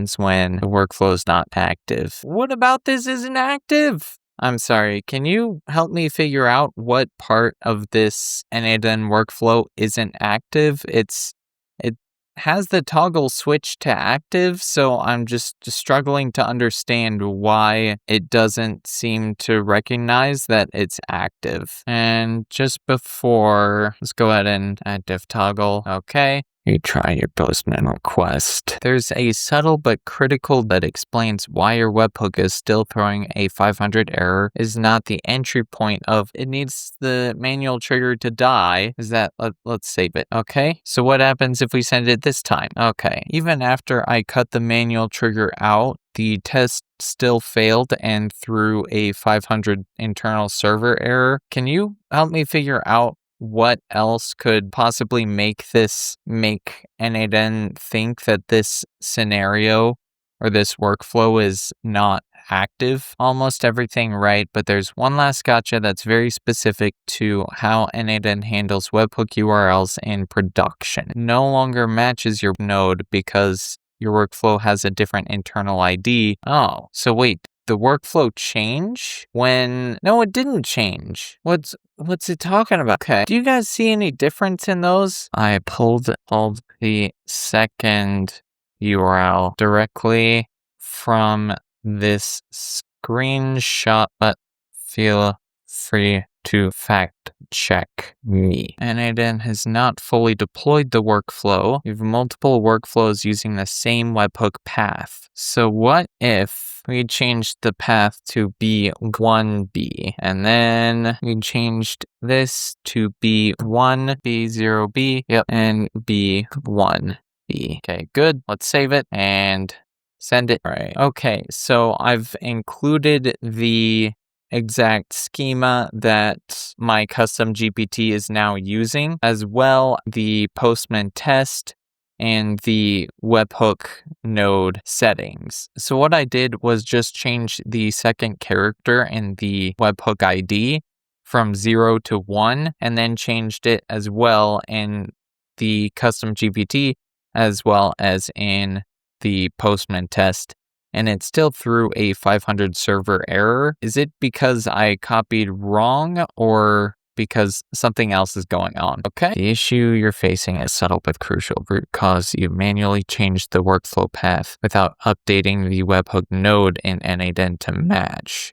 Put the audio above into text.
happens when the workflow is not active. What about this isn't active? I'm sorry, can you help me figure out what part of this N8N workflow isn't active? It has the toggle switch to active, so I'm just struggling to understand why it doesn't seem to recognize that it's active. And just before, let's go ahead and active toggle. Okay. You try your Postman request. There's a subtle but critical that explains why your webhook is still throwing a 500 error is not the entry point of it needs the manual trigger to die. Is that, let's save it. Okay. So what happens if we send it this time? Okay. Even after I cut the manual trigger out, the test still failed and threw a 500 internal server error. Can you help me figure out what else could possibly make N8N think that this scenario or this workflow is not active? Almost everything right, but there's one last gotcha that's very specific to how N8N handles webhook URLs in production. No longer matches your node because your workflow has a different internal ID. Oh, so wait. The workflow change when... No, it didn't change. What's it talking about? Okay. Do you guys see any difference in those? I pulled the second URL directly from this screenshot, but feel free to fact check me. N8N has not fully deployed the workflow. We have multiple workflows using the same webhook path. So what if we changed the path to B1B and then we changed this to B1, B0B, yep, and B1B. Okay, good. Let's save it and send it. All right. Okay, so I've included the exact schema that my custom GPT is now using, as well the Postman test and the webhook node settings. So what I did was just change the second character in the webhook ID from 0 to 1, and then changed it as well in the custom GPT as well as in the Postman test. And it still threw a 500 server error. Is it because I copied wrong or because something else is going on? Okay. The issue you're facing is subtle but crucial. Root cause: you manually changed the workflow path without updating the webhook node in N8N to match.